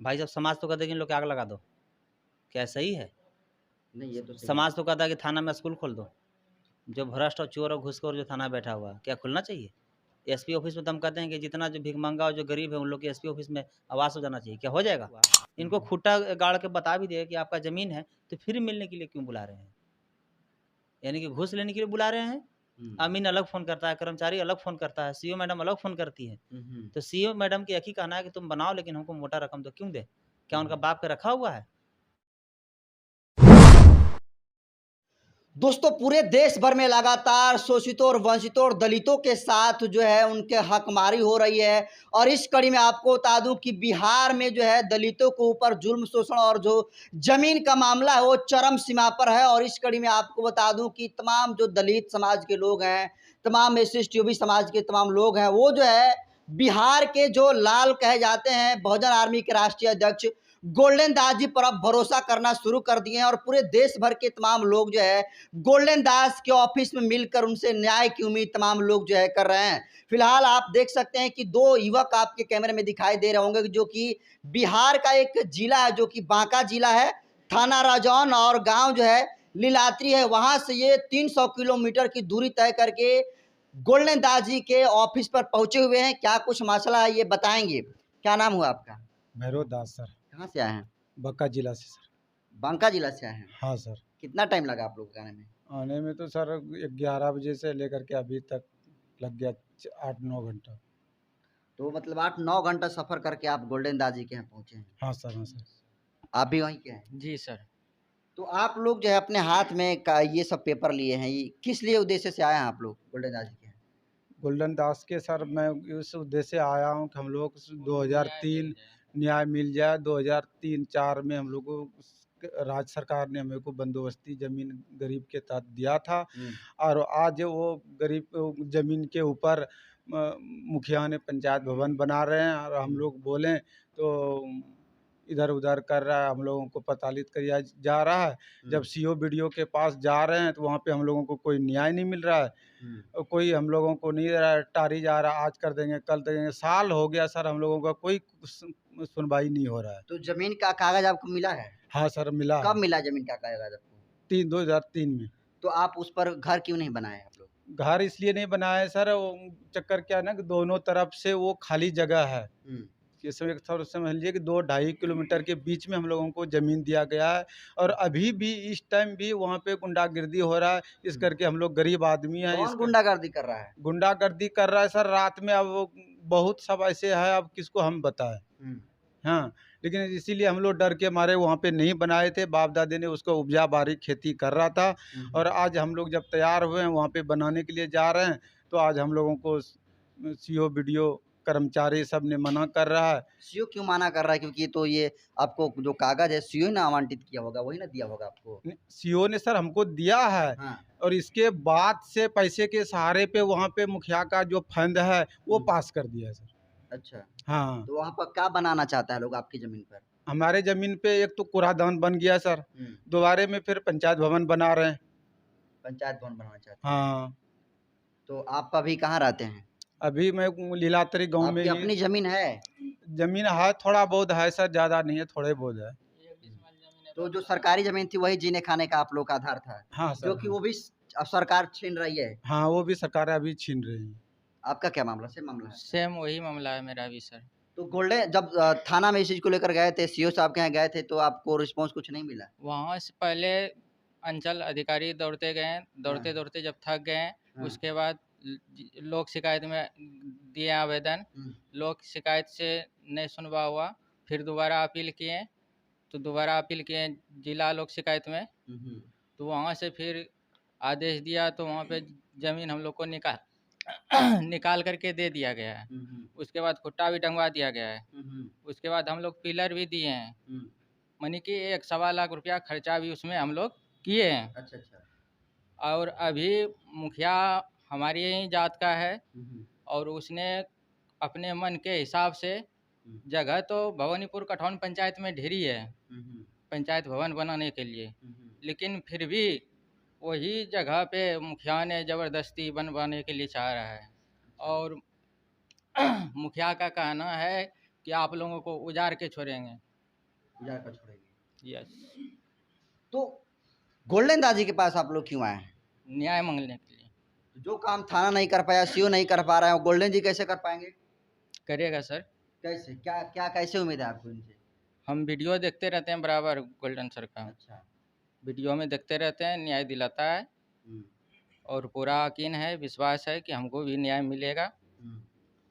भाई साहब समाज तो कहता है कि इन लोग की आग लगा दो, क्या सही है? नहीं ये तो सही है। समाज तो कहता है कि थाना में स्कूल खोल दो। जो भ्रष्ट और चोर और घूसखोर जो थाना बैठा हुआ है, क्या खुलना चाहिए? एसपी ऑफिस में तो हम कहते हैं कि जितना जो भिखमंगा और जो गरीब है उन लोग के एसपी ऑफिस में आवास हो जाना चाहिए, क्या हो जाएगा? इनको खूंटा गाड़ के बता भी दे कि आपका ज़मीन है, तो फिर मिलने के लिए क्यों बुला रहे हैं? यानी कि घूस लेने के लिए बुला रहे हैं। अमीन अलग फ़ोन करता है, कर्मचारी अलग फ़ोन करता है, सीईओ मैडम अलग फ़ोन करती है। तो सीईओ मैडम के एक ही कहना है कि तुम बनाओ लेकिन हमको मोटा रकम दो, क्यों दें? क्या उनका बाप के रखा हुआ है? दोस्तों पूरे देश भर में लगातार शोषितों और वंचितों और दलितों के साथ जो है उनके हकमारी हो रही है। और इस कड़ी में आपको बता दूं कि बिहार में जो है दलितों के ऊपर जुल्म शोषण और जो जमीन का मामला है वो चरम सीमा पर है। और इस कड़ी में आपको बता दूं कि तमाम जो दलित समाज के लोग हैं, तमाम SC/ST समाज के तमाम लोग हैं, वो जो है बिहार के जो लाल कहे जाते हैं बहुजन आर्मी के राष्ट्रीय अध्यक्ष गोल्डन दास जी पर अब भरोसा करना शुरू कर दिए हैं। और पूरे देश भर के तमाम लोग जो है गोल्डन दास के ऑफिस में मिलकर उनसे न्याय की उम्मीद तमाम लोग जो है कर रहे हैं। फिलहाल आप देख सकते हैं कि दो युवक आपके कैमरे में दिखाई दे रहे होंगे जो कि बिहार का एक जिला है जो कि बांका जिला है, थाना राजौन और गांव जो है लीलात्री है। वहां से ये 300 किलोमीटर की दूरी तय करके गोल्डन दास जी के ऑफिस पर पहुंचे हुए हैं। क्या कुछ मसला है ये बताएंगे। क्या नाम हुआ आपका? भैरव दास सर। कहाँ से आए हैं? बक्का जिला से सर। बांका जिला से आए हैं। हाँ सर। कितना टाइम लगा आप लोग को आने में? आने में तो सर 11 बजे से लेकर के अभी तक लग गया 8-9 घंटा। तो मतलब 8-9 घंटा सफर करके आप गोल्डन दास जी के यहाँ पहुंचे हैं। हाँ सर, हाँ सर। आप भी वहीं के हैं? जी सर। तो आप लोग जो है अपने हाथ में का ये सब पेपर लिए हैं, ये किस लिए उद्देश्य से आए हैं आप लोग गोल्डन दास जी के यहाँ? गोल्डन दास के सर मैं इस उद्देश्य से आया हूँ कि हम लोग 2003 न्याय मिल जाए। 2003-4 में हम लोग को राज्य सरकार ने हमें को बंदोबस्ती ज़मीन गरीब के तहत दिया था। और आज वो गरीब ज़मीन के ऊपर मुखिया ने पंचायत भवन बना रहे हैं और हम लोग बोलें तो इधर उधर कर रहा है, हम लोगों को प्रताड़ित किया जा रहा है। जब सीओ बीडीओ के पास जा रहे हैं तो वहाँ पे हम लोगों को कोई न्याय नहीं मिल रहा है। और कोई हम लोगों को नहीं टारी जा रहा, आज कर देंगे कल देंगे। साल हो गया सर, हम लोगों का कोई सुनवाई नहीं हो रहा है। तो जमीन का कागज आपको मिला है? हाँ सर, मिला कब है। मिला जमीन का कागज आपको? 2003 में। तो आप उस पर घर क्यों नहीं बनाए आप लोग? घर इसलिए नहीं बनाया है सर, वो चक्कर क्या है ना कि दोनों तरफ से वो खाली जगह है। इसमें एक थोड़ा समझ लीजिए कि 2-2.5 किलोमीटर के बीच में हम लोगों को ज़मीन दिया गया है। और अभी भी इस टाइम भी वहाँ पे गुंडागिर्दी हो रहा है। इस करके हम लोग गरीब आदमी हैं। कौन गुंडागर्दी कर रहा है? गुंडागर्दी कर रहा है सर रात में। अब वो बहुत सब ऐसे है, अब किसको हम बताएं। हाँ, लेकिन इसीलिए हम लोग डर के मारे वहाँ पे नहीं बनाए थे। बाप दादे ने उसको उपजा बारी खेती कर रहा था। और आज हम लोग जब तैयार हुए हैं वहाँ पे बनाने के लिए जा रहे हैं तो आज हम लोगों को सीओ बीडीओ कर्मचारी सब ने मना कर रहा है। सीओ क्यों मना कर रहा है? क्योंकि तो ये आपको जो कागज है सीओ ने आवंटित किया होगा, वही ना दिया होगा आपको? सीओ ने सर हमको दिया है। हाँ। और इसके बाद से पैसे के सहारे पे वहाँ पे मुखिया का जो फंड है वो पास कर दिया है सर। अच्छा। हाँ, तो वहाँ पर क्या बनाना चाहता है लोग आपकी जमीन पर? हमारे जमीन पे एक तो कूड़ादान बन गया सर, दोबारे में फिर पंचायत भवन बना रहे हैं। पंचायत भवन बनाना चाहते हैं? हाँ। तो आप अभी कहाँ रहते हैं? अभी मैं लीलात्री गांव में आपकी ही। अपनी जमीन है? जमीन है, थोड़ा बहुत है सर, ज्यादा नहीं है, थोड़े बहुत है। तो जो सरकारी जमीन थी वही जीने खाने का आप लोग का आधार था? हाँ सर, जो कि हाँ। वो भी अब सरकार छीन रही है? हाँ, वो भी सरकार अभी छीन रही है। आपका क्या मामला? सेम मामला है? सेम वही मामला है मेरा भी सर। तो गोल्डन जब थाना में इस चीज को लेकर गए थे, सीओ साहब के यहाँ गए थे, तो आपको रिस्पॉन्स कुछ नहीं मिला? वहाँ से पहले अंचल अधिकारी दौड़ते गए, दौड़ते दौड़ते जब थक गए, उसके बाद लोक शिकायत में दिए आवेदन। लोक शिकायत से नहीं सुनवा हुआ, फिर दोबारा अपील किए, तो दोबारा अपील किए जिला लोक शिकायत में, तो वहाँ से फिर आदेश दिया, तो वहाँ पे ज़मीन हम लोग को निकाल करके दे दिया गया है। उसके बाद खुट्टा भी टंगवा दिया गया है। उसके बाद हम लोग पिलर भी दिए हैं, मानी कि 1-1.25 लाख रुपया खर्चा भी उसमें हम लोग किए हैं। अच्छा अच्छा। और अभी मुखिया हमारी ही जात का है और उसने अपने मन के हिसाब से जगह तो भवानीपुर कठौन पंचायत में ढेरी है पंचायत भवन बनाने के लिए, लेकिन फिर भी वही जगह पे मुखिया ने ज़बरदस्ती बनवाने के लिए चाह रहा है। और मुखिया का कहना है कि आप लोगों को उजाड़ के छोड़ेंगे। गुजार कर छोड़ेंगे। यस, तो गोल्डन दास जी के पास आप लोग क्यों आए हैं? न्याय मांगने के लिए। जो काम थाना नहीं कर पाया, सीओ नहीं कर पा रहा है, गोल्डन जी कैसे कर पाएंगे? करिएगा सर। कैसे, क्या क्या कैसे उम्मीद है आपको इनसे? हम वीडियो देखते रहते हैं बराबर गोल्डन सर का, अच्छा। वीडियो में देखते रहते हैं, न्याय दिलाता है हम्म, और पूरा यकीन है, विश्वास है कि हमको भी न्याय मिलेगा। हम्म।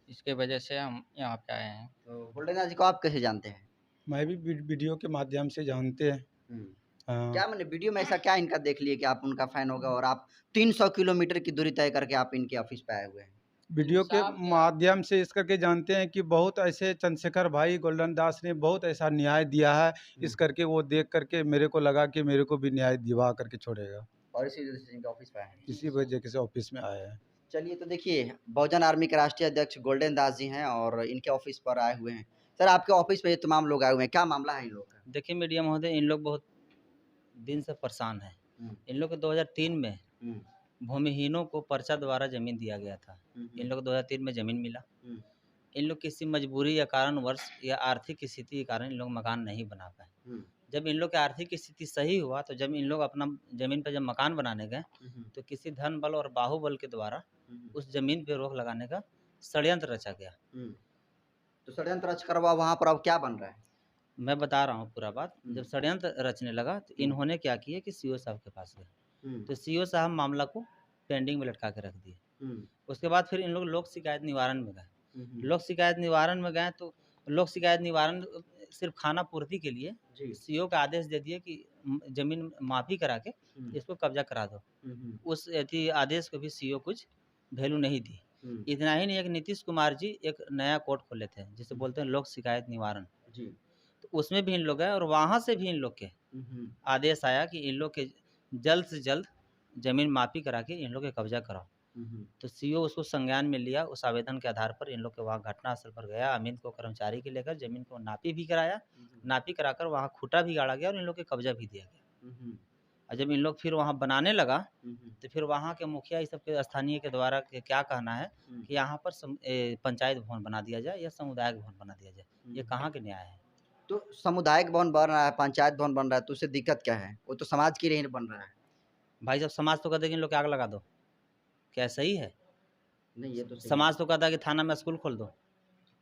इसके वजह से हम यहाँ पे आए हैं। तो गोल्डन दास जी को आप कैसे जानते हैं? मैं भी वीडियो के माध्यम से जानते हैं। हम्म। हाँ। क्या मैंने वीडियो में ऐसा क्या इनका देख लिए कि आप उनका फैन हो गए और आप 300 किलोमीटर की दूरी तय करके आप इनके ऑफिस पे आए हुए हैं? वीडियो के इंसाफ क्या? माध्यम से इस करके जानते हैं कि बहुत ऐसे चंद्रशेखर भाई गोल्डन दास ने बहुत ऐसा न्याय दिया है, इस करके वो देख करके मेरे को लगा कि मेरे को भी न्याय दिवा करके छोड़ेगा, और इसी वजह से इनके ऑफिस पे आए हैं। इसी वजह से ऑफिस में आए हैं। चलिए, तो देखिए, बहुजन आर्मी के राष्ट्रीय अध्यक्ष गोल्डन दास जी हैं और इनके ऑफिस पर आए हुए हैं। सर, आपके ऑफिस पे ये तमाम लोग आए हुए हैं, क्या मामला है इन लोग का? देखिए मीडिया महोदय, इन लोग बहुत दिन से परेशान हैं। इन लोग को 2003 में भूमिहीनों को पर्चा द्वारा ज़मीन दिया गया था। इन लोग को 2003 में ज़मीन मिला। इन लोग किसी मजबूरी या कारणवश या आर्थिक स्थिति के कारण इन लोग मकान नहीं बना पाए। जब इन लोग की आर्थिक स्थिति सही हुआ तो जब इन लोग अपना ज़मीन पर जब मकान बनाने गए तो किसी धन बल और बाहुबल के द्वारा उस ज़मीन पे रोक लगाने का षड्यंत्र रचा गया। तो षड्यंत्र रच कर वहाँ पर अब क्या बन रहा है? मैं बता रहा हूँ पूरा बात। जब षड्यंत्र रचने लगा तो इन्होंने क्या किया कि सीओ साहब के पास गए, तो सीओ साहब मामला को पेंडिंग में लटका के रख दिए। उसके बाद फिर इन लोग लोक शिकायत निवारण में गए। लोक शिकायत निवारण में गए तो लोक शिकायत निवारण सिर्फ खाना पूर्ति के लिए सीओ का आदेश दे दिए कि जमीन माफी करा के इसको कब्जा करा दो। उस आदेश को भी सीओ कुछ वैल्यू नहीं दी। इतना ही नहीं, एक नीतीश कुमार जी एक नया कोर्ट खोले थे जिसे बोलते हैं लोक शिकायत निवारण, तो उसमें भी इन लोग गए और वहाँ से भी इन लोग के आदेश आया कि इन लोग के जल्द से जल्द जमीन माफी करा के इन लोग के कब्जा कराओ। तो सीओ उसको संज्ञान में लिया। उस आवेदन के आधार पर इन लोग के वहाँ घटनास्थल पर गया, अमीन को कर्मचारी के लेकर जमीन को नापी भी कराया। नापी कराकर वहाँ खूटा भी गाड़ा गया और इन लोग के कब्जा भी दिया गया। और जब इन लोग फिर वहाँ बनाने लगा तो फिर वहाँ के मुखिया इस सब के स्थानीय के द्वारा क्या कहना है कि यहाँ पर पंचायत भवन बना दिया जाए या सामुदायिक भवन बना दिया जाए। ये कहाँ के न्याय है? तो सामुदायिक भवन बन रहा है, पंचायत भवन बन रहा है, तो उससे दिक्कत क्या है? वो तो समाज के लिए ही बन रहा है। भाई साहब, समाज तो कहते हैं कि इन लोग की आग लगा दो, क्या सही है? नहीं, ये तो सही समाज तो कहता है कि थाना में स्कूल खोल दो।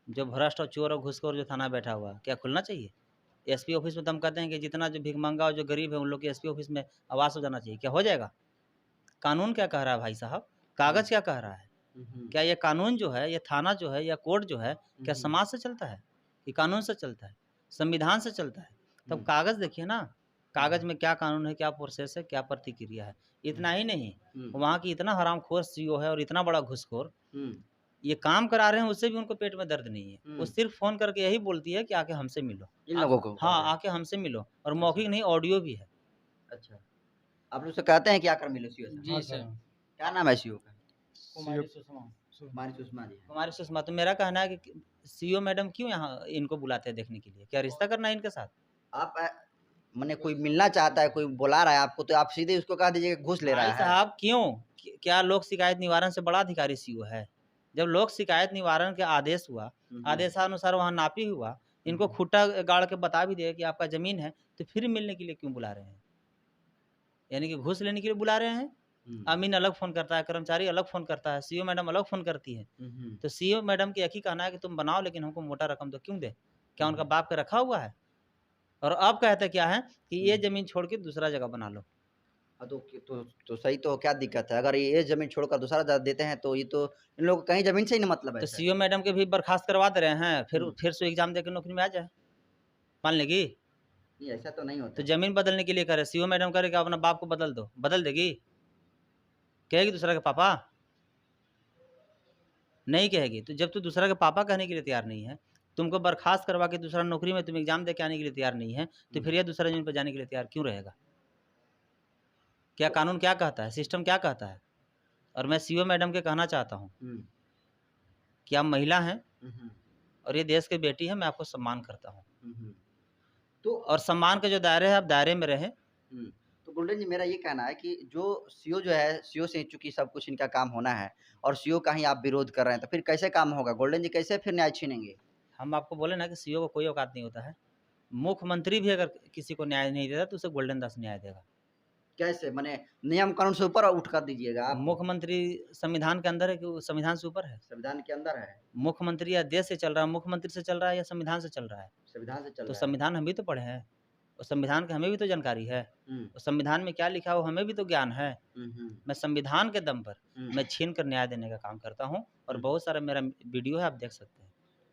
जो भ्रष्ट और चोर और घुसखोर जो थाना बैठा हुआ है, क्या खुलना चाहिए? एसपी ऑफिस में तो हम कहते हैं कि जितना जो भिखमंगा और जो गरीब है उन लोग के एसपी ऑफिस में आवास हो जाना चाहिए। क्या हो जाएगा? कानून क्या कह रहा है भाई साहब? कागज क्या कह रहा है? क्या ये कानून जो है, ये थाना जो है या कोर्ट जो है, क्या समाज से चलता है कि कानून से चलता है, संविधान से चलता है? तब कागज देखिए ना, कागज में क्या कानून है, क्या प्रोसेस है, क्या प्रतिक्रिया है। इतना ही नहीं, वहाँ की इतना हरामखोर सीओ है और इतना बड़ा घुसखोर, ये काम करा रहे हैं उससे भी उनको पेट में दर्द नहीं है। वो सिर्फ फोन करके यही बोलती है कि आके हमसे मिलो, इन लोगों को। हाँ आके हमसे मिलो, और मौखिक नहीं ऑडियो भी है। अच्छा, आप लोग से कहते हैं कि आकर मिलो सीओ से? जी सर। क्या नाम है सीओ का? कुमारी सुषमा। कुमारी सुषमा जी। हमारी सुषमा, तो मेरा कहना है कि सीओ मैडम क्यों यहाँ इनको बुलाते हैं देखने के लिए? क्या रिश्ता करना है इनके साथ? आप मैंने कोई मिलना चाहता है, कोई बुला रहा है आपको, तो आप सीधे उसको कह दीजिए कि घूस ले रहा भाई है। साहब क्यों? क्या लोक शिकायत निवारण से बड़ा अधिकारी सीओ है? जब लोक शिकायत निवारण के आदेश हुआ, आदेशानुसार वहाँ नापी हुआ, इनको खूटा गाड़ के बता भी दिया कि आपका जमीन है, तो फिर मिलने के लिए क्यों बुला रहे हैं? यानी कि घूस लेने के लिए बुला रहे हैं। अमीन अलग फोन करता है, कर्मचारी अलग फोन करता है, सीओ मैडम अलग फोन करती है। तो सीओ मैडम के एक ही कहना है कि तुम बनाओ लेकिन हमको मोटा रकम तो क्यों दे? क्या उनका बाप का रखा हुआ है? और अब कहते क्या है कि ये जमीन छोड़ के दूसरा जगह बना लो। तो सही, तो क्या दिक्कत है? अगर ये जमीन छोड़कर दूसरा जगह देते हैं तो ये तो इन लोगों को कहीं जमीन से ही ना मतलब है। तो सीओ मैडम के भी बर्खास्त करवा दे रहे हैं, फिर से एग्जाम देकर नौकरी में आ जाए, मान लेगी? नहीं, ऐसा तो नहीं होता। तो जमीन बदलने के लिए करे, सीओ मैडम करे कि अपना बाप को बदल दो, बदल देगी? कहेगी दूसरा के पापा? नहीं कहेगी। तो जब तू दूसरा के पापा कहने के लिए तैयार नहीं है, तुमको बर्खास्त करवा के दूसरा नौकरी में तुम एग्जाम दे के आने के लिए तैयार नहीं है, तो फिर यह दूसरा जमीन पर जाने के लिए तैयार क्यों रहेगा? क्या कानून क्या कहता है, सिस्टम क्या कहता है? और मैं सीओ मैडम के कहना चाहता हूँ कि आप महिला हैं और ये देश की बेटी है, मैं आपको सम्मान करता हूँ, तो और सम्मान के जो दायरे है आप दायरे में रहें। तो गोल्डन जी, मेरा ये कहना है कि जो सीओ जो है, सीओ से चूंकि सब कुछ इनका काम होना है और सीओ का ही आप विरोध कर रहे हैं, तो फिर कैसे काम होगा? गोल्डन जी कैसे फिर न्याय छीनेंगे? हम आपको बोले ना कि सीओ को कोई औकात नहीं होता है। मुख्यमंत्री भी अगर किसी को न्याय नहीं देता तो उसे गोल्डन दास न्याय देगा। कैसे माने नियम कानून से ऊपर उठ कर दीजिएगा आप? मुख्यमंत्री संविधान के अंदर है कि वो संविधान से ऊपर है? संविधान के अंदर है, मुख्यमंत्री या देश से चल रहा है, मुख्यमंत्री से चल रहा है या संविधान से चल रहा है? संविधान से चल तो रहा है। संविधान हम भी तो पढ़े हैं, और संविधान की हमें भी तो जानकारी है, हम्म, और संविधान में क्या लिखा है वो हमें भी तो ज्ञान है। मैं संविधान के दम पर मैं छीन कर न्याय देने का काम करता हूँ, और बहुत सारा मेरा वीडियो है, आप देख सकते हैं।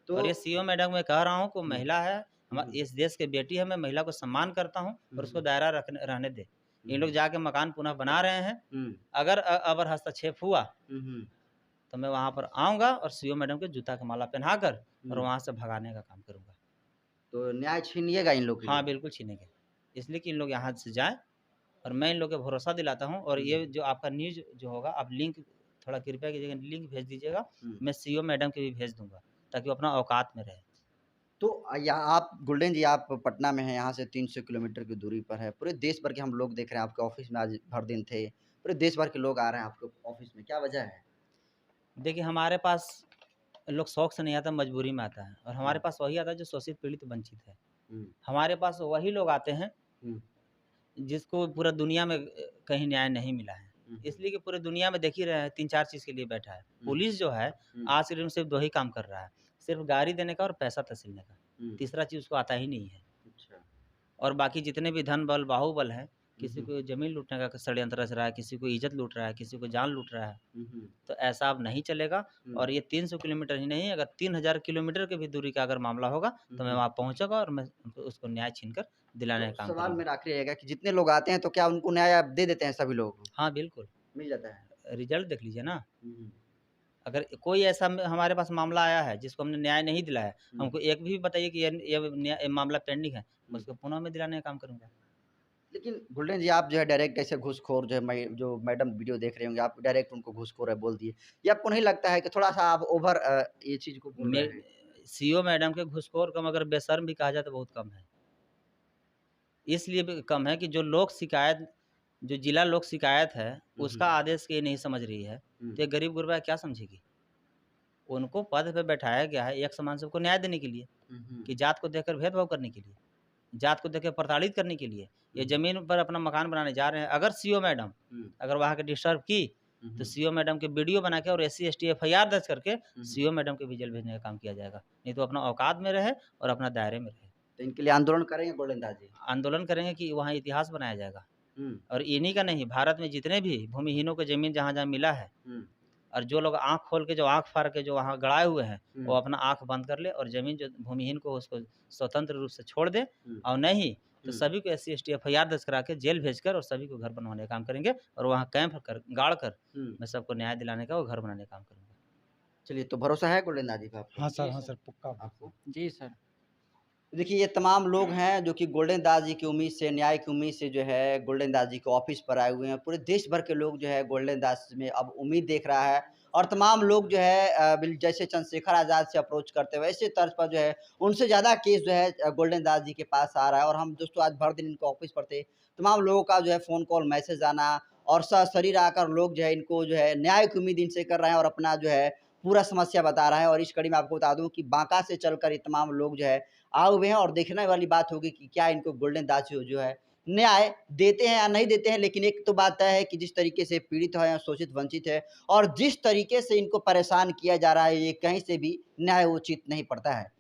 तो और ये सीओ मैडम मैं कह रहा हूँ कि महिला है, हम्म, इस देश की बेटी है, मैं महिला को सम्मान करता हूँ और उसको दायरा रहने दे। ये लोग जाके मकान पुनः बना रहे हैं, अगर अगर हस्तक्षेप हुआ तो मैं वहाँ पर आऊँगा और सीओ मैडम के जूता का माला पहनाकर और वहाँ से भगाने का काम करूँगा। तो न्याय छीनिएगा इन लोग के हाँ, लिए? बिल्कुल छीनेंगे, इसलिए कि इन लोग यहाँ से जाएँ, और मैं इन लोग को भरोसा दिलाता हूँ। और ये जो आपका न्यूज़ जो होगा, आप लिंक थोड़ा कृपया कीजिएगा, लिंक भेज दीजिएगा, मैं सीओ मैडम के भी भेज दूँगा, ताकि वो अपना औकात में रहे। तो यहाँ आप गोल्डन जी, आप पटना में हैं, यहाँ से 300 किलोमीटर की दूरी पर है। पूरे देश भर के हम लोग देख रहे हैं, आपके ऑफिस में आज भर दिन थे। पूरे देश भर के लोग आ रहे हैं आपके ऑफिस में, क्या वजह है? देखिए, हमारे पास लोग शौक से नहीं आता, मजबूरी में आता है, और हमारे पास वही आता है जो शोषित, पीड़ित, वंचित है। हमारे पास वही लोग आते हैं जिसको पूरा दुनिया में कहीं न्याय नहीं मिला है। इसलिए कि पूरे दुनिया में देख ही रहे हैं, 3-4 चीज़ के लिए बैठा है। पुलिस जो है आज के दिन में सिर्फ 2 ही काम कर रहा है, सिर्फ गाड़ी देने का और पैसा तहसीलने का। तीसरा चीज़ उसको आता ही नहीं है। अच्छा। और बाकी जितने भी धन बल, बाहुबल हैं, किसी को ज़मीन लूटने का षड्यंत्र रच रहा है, किसी को इज़्ज़त लूट रहा है, किसी को जान लूट रहा है। तो ऐसा अब नहीं चलेगा। और ये 300 किलोमीटर ही नहीं, अगर 3000 किलोमीटर की भी दूरी का अगर मामला होगा तो मैं वहाँ पहुँचूँगा और मैं उसको न्याय छीनकर दिलाने का तो काम सवाल करूँगा। मेरा आखिरी रहेगा कि जितने लोग आते हैं तो क्या उनको न्याय आप दे देते हैं सभी लोग? हाँ, बिल्कुल। मिल जाता है? रिज़ल्ट देख लीजिए ना। अगर कोई ऐसा हमारे पास मामला आया है जिसको हमने न्याय नहीं दिलाया, हमको एक भी बताइए कि ये मामला पेंडिंग है, मैं उसको पुनः मैं दिलाने का काम करूँगा। लेकिन गोल्डन जी, आप जो है डायरेक्ट ऐसे घूसखोर जो है, जो मैडम वीडियो देख रहे होंगे, आप डायरेक्ट उनको घूसखोर है बोल दिए। ये आपको नहीं लगता है कि थोड़ा-सा आप ओवर ये चीज़ को बोल रहे हैं? सीओ मैडम के घूसखोर कम, अगर बेशर्म भी कहा जाए तो बहुत कम है। इसलिए भी कम है कि जो जिला लोक शिकायत है, उसका आदेश ये नहीं समझ रही है, तो ये गरीब गुरबा क्या समझेगी? उनको पद पे बैठाया गया है एक समान सबको न्याय देने के लिए, कि जात को देखकर भेदभाव करने के लिए, जात को देखकर प्रताड़ित करने के लिए। ये ज़मीन पर अपना मकान बनाने जा रहे हैं। अगर सीओ मैडम अगर वहाँ के डिस्टर्ब की, तो सीओ मैडम के वीडियो बना के और SC/ST एफआईआर दर्ज करके सीओ मैडम के भी जेल भेजने का काम किया जाएगा। नहीं तो अपना औकात में रहे और अपना दायरे में रहे। तो इनके लिए आंदोलन करेंगे गोल्डन दास जी? आंदोलन करेंगे कि वहाँ इतिहास बनाया जाएगा। और इन्हीं का नहीं, भारत में जितने भी भूमिहीनों को ज़मीन जहाँ-जहाँ मिला है, और जो लोग आँख खोल के, जो आँख फाड़ के जो वहाँ गड़ाए हुए हैं, वो अपना आँख बंद कर ले और ज़मीन जो भूमिहीन को उसको स्वतंत्र रूप से छोड़ दे, और नहीं तो सभी को SC/ST एफआईआर दर्ज करा के जेल भेजकर और सभी को घर बनवाने का काम करेंगे, और वहाँ कैंप कर गाड़ कर मैं सबको न्याय दिलाने का और घर बनाने का काम करूँगा। चलिए, तो भरोसा है गोल्डन दास जी का आपको? हाँ सर, पक्का। आपको? जी सर। देखिए, ये तमाम लोग हैं जो कि गोल्डन दास जी की उम्मीद से, न्याय की उम्मीद से जो है गोल्डन दास जी के ऑफिस पर आए हुए हैं। पूरे देश भर के लोग जो है गोल्डन दास में अब उम्मीद देख रहा है, और तमाम लोग जो है जैसे चंद्रशेखर आज़ाद से अप्रोच करते हैं, वैसे तर्ज पर जो है उनसे ज़्यादा केस जो है गोल्डन दास जी के पास आ रहा है। और हम दोस्तों आज भर दिन इनके ऑफिस पर थे, तमाम लोगों का जो है फ़ोन कॉल, मैसेज आना, और सशरीर आकर लोग जो है इनको जो है न्याय की उम्मीद इनसे कर रहे हैं और अपना जो है पूरा समस्या बता रहा है। और इस कड़ी में आपको बता दूँ कि बांका से चलकर ये तमाम लोग जो है आए हुए हैं, और देखने वाली बात होगी कि क्या इनको गोल्डन दास जो है न्याय देते हैं या नहीं देते हैं। लेकिन एक तो बात तय है कि जिस तरीके से पीड़ित है या शोषित वंचित है, और जिस तरीके से इनको परेशान किया जा रहा है, ये कहीं से भी न्याय उचित नहीं पड़ता है।